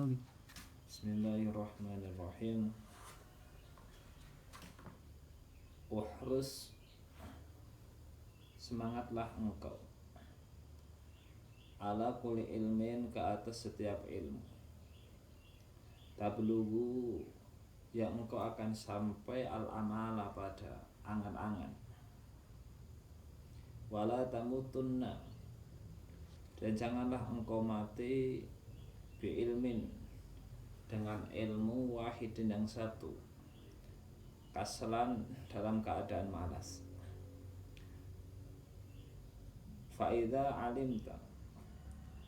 Oke. Bismillahirrahmanirrahim. Uhrus, semangatlah engkau ala kulli ilmin, ke atas setiap ilmu. Tablugu, yang engkau akan sampai al-amala, pada angan-angan. Wala tamutunna, dan janganlah engkau mati bi ilmin, dengan ilmu wahidin yang satu, kaslan, dalam keadaan malas. Fa'idha alimta,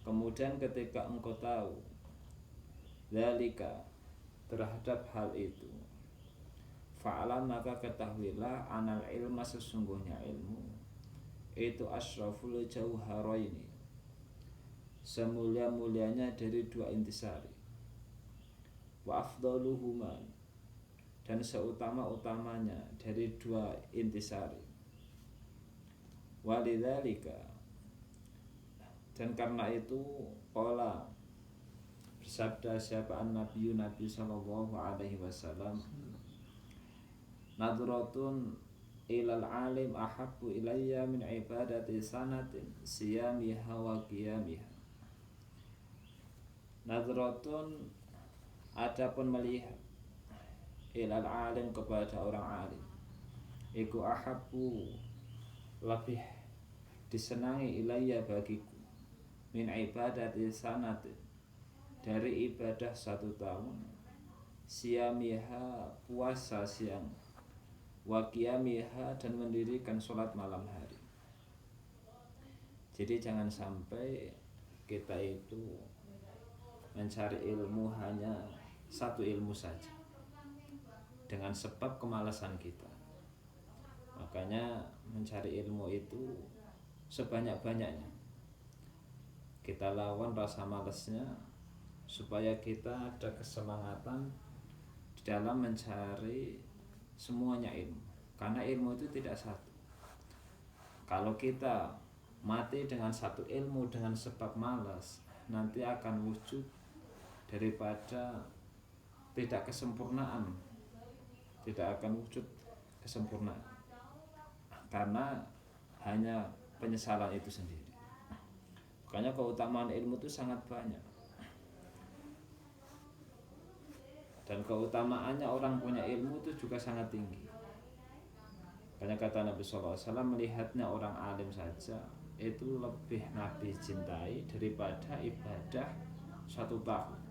kemudian ketika engkau tahu, dzalika, terhadap hal itu, fa'alam, maka ketahuilah, anal ilma, sesungguhnya ilmu itu asyraful jauharaini, semulia-mulianya dari dua intisari, wa afdaluhuma, dan seutama-utamanya dari dua intisari. Walidzalika, dan karena itu, qala, bersabda siapa Nabi sallallahu alaihi wasallam, nadratun ilal alim ahabbu ilayya min ibadati sanatin siyamiha wa qiyamiha. Nadratun, adapun melihat, ilal alim, kepada orang alim, iku ahabbu, lebih disenangi, ilayya, bagiku, min ibadati sanatin, dari ibadah 1 tahun, siyamiha, puasa siang, wa qiyamiha, dan mendirikan sholat malam hari. Jadi jangan sampai kita itu mencari ilmu hanya 1 ilmu saja, dengan sebab kemalasan kita. Makanya mencari ilmu itu sebanyak-banyaknya. Kita lawan rasa malasnya, supaya kita ada kesemangatan di dalam mencari semuanya ilmu. Karena ilmu itu tidak satu. Kalau kita mati dengan 1 ilmu dengan sebab malas, nanti akan wujud daripada tidak kesempurnaan, tidak akan wujud kesempurnaan, karena hanya penyesalan itu sendiri. Makanya keutamaan ilmu itu sangat banyak, dan keutamaannya orang punya ilmu itu juga sangat tinggi. Karena kata Nabi SAW, melihatnya orang alim saja itu lebih Nabi cintai daripada ibadah 1 tahun,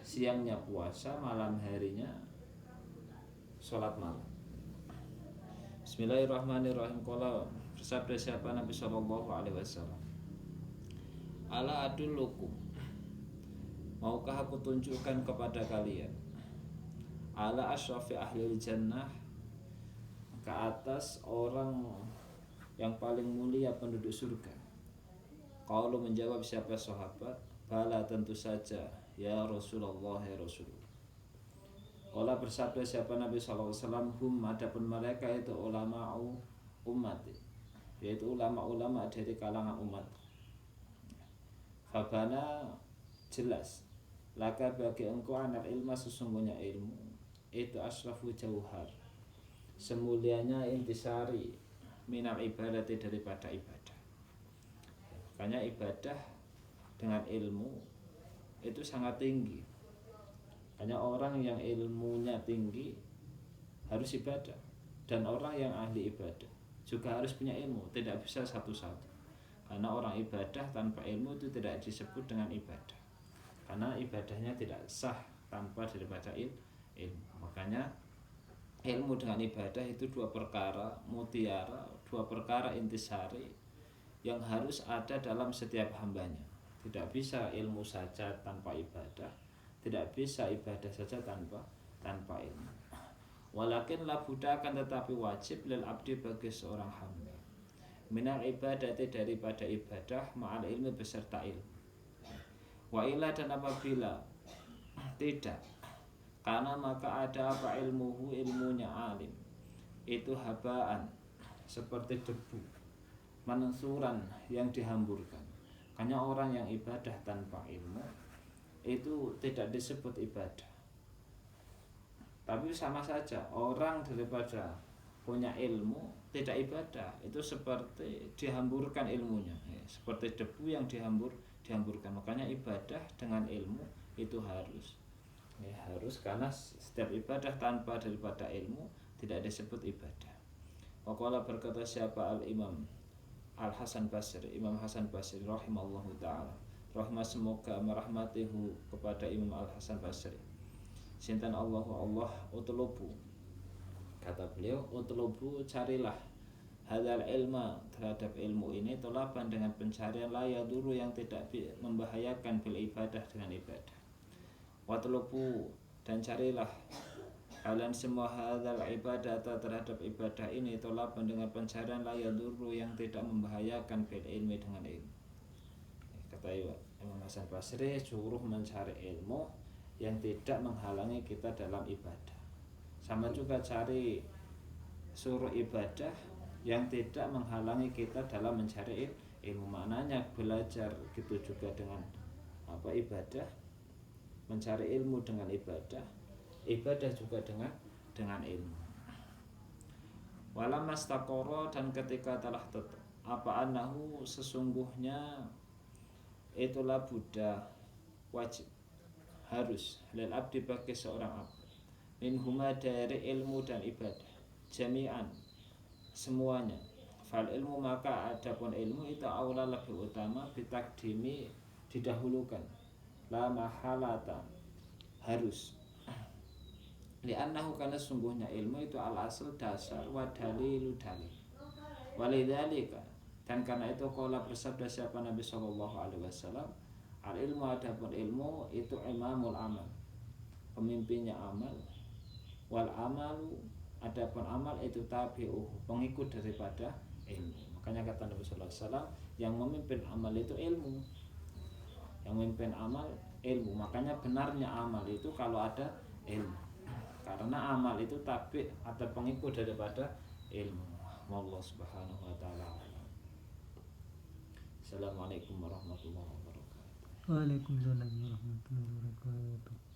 siangnya puasa, malam harinya sholat malam. Bismillahirrahmanirrahim. Qala, bersabda siapa Nabi SAW, ala adullukum, maukah aku tunjukkan kepada kalian, ala asrafi ahlil jannah, ke atas orang yang paling mulia penduduk surga. Qalu, menjawab siapa sahabat, bala, tentu saja, ya Rasulullah, ya Rasulullah. Qala, bersabda siapa Nabi SAW, hum, adapun mereka itu ulama'u ummati, yaitu ulama-ulama dari kalangan umat. Fabana, jelas, laka, bagi engkau, anak ilmu, sesungguhnya ilmu itu asrafu jauhar, semulianya intisari, minal ibadati, daripada ibadah. Makanya ibadah dengan ilmu itu sangat tinggi. Hanya orang yang ilmunya tinggi harus ibadah, dan orang yang ahli ibadah juga harus punya ilmu, tidak bisa satu-satu. Karena orang ibadah tanpa ilmu itu tidak disebut dengan ibadah, karena ibadahnya tidak sah tanpa daripada ilmu. Makanya ilmu dengan ibadah itu 2 perkara mutiara, 2 perkara intisari yang harus ada dalam setiap hambanya. Tidak bisa ilmu saja tanpa ibadah, tidak bisa ibadah saja tanpa ilmu. Walakin la buddha, akan tetapi wajib, lil abdi, bagi seorang hamba, minal ibadati, daripada ibadah, ma'al ilmi, beserta ilmu. Wa illa, dan apabila tidak, karena maka ada apa, ilmuhu, ilmunya alim itu habaan, seperti debu, mansuran, yang dihamburkan. Hanya orang yang ibadah tanpa ilmu itu tidak disebut ibadah. Tapi sama saja orang daripada punya ilmu tidak ibadah, itu seperti dihamburkan ilmunya, seperti debu yang dihamburkan. Makanya ibadah dengan ilmu itu harus, harus, karena setiap ibadah tanpa daripada ilmu tidak disebut ibadah. Waqala berkata siapa al-Imam Al-Hasan Basri, Imam Hasan Basri rahimallahu ta'ala, rahmat semoga merahmatihu kepada Imam Al-Hasan Basri, sinten Allah utlubu, kata beliau, utlubu carilah, hadzal ilma terhadap ilmu ini, tolaban dengan pencarian, la yaduru yang tidak membahayakan, bil ibadah dengan ibadah. Watlubu dan carilah kalian semua hadzal ibadah terhadap ibadah ini, tolaban dengan pencarian, la yaduru yang tidak membahayakan, bil ilmi dengan ilmu. Kata Imam Hasan Basri, suruh mencari ilmu yang tidak menghalangi kita dalam ibadah. Sama juga cari suruh ibadah yang tidak menghalangi kita dalam mencari ilmu. Maknanya belajar gitu juga dengan ibadah, mencari ilmu dengan ibadah, ibadah juga dengan ilmu. Walamastaqara, dan ketika telah tetap, annahu sesungguhnya itulah Buddha wajib, harus, lil abdi bagi seorang abdi, minhuma dari ilmu dan ibadah, jami'an semuanya, fal ilmu maka adapun ilmu itu aula lebih utama, bitakdimi didahulukan, la mahalata harus, li'annahu karena sungguhnya ilmu itu al asal dasar, wa dalilu dalil, walidzalika dan karena itu qala bersabda siapa Nabi sallallahu alaihi wasallam, al ilmu adapun ilmu itu imamul amal, pemimpinnya amal, wal amalu adapun amal itu tabi'uh, pengikut daripada ilmu. Makanya kata Nabi sallallahu alaihi wasallam, yang memimpin amal itu ilmu, yang memimpin amal ilmu. Makanya benarnya amal itu kalau ada ilmu, karena amal itu tabi' atau pengikut daripada ilmu. Wallahu subhanahu wa ta'ala. Assalamualaikum warahmatullahi wabarakatuh. Waalaikumsalam warahmatullahi wabarakatuh.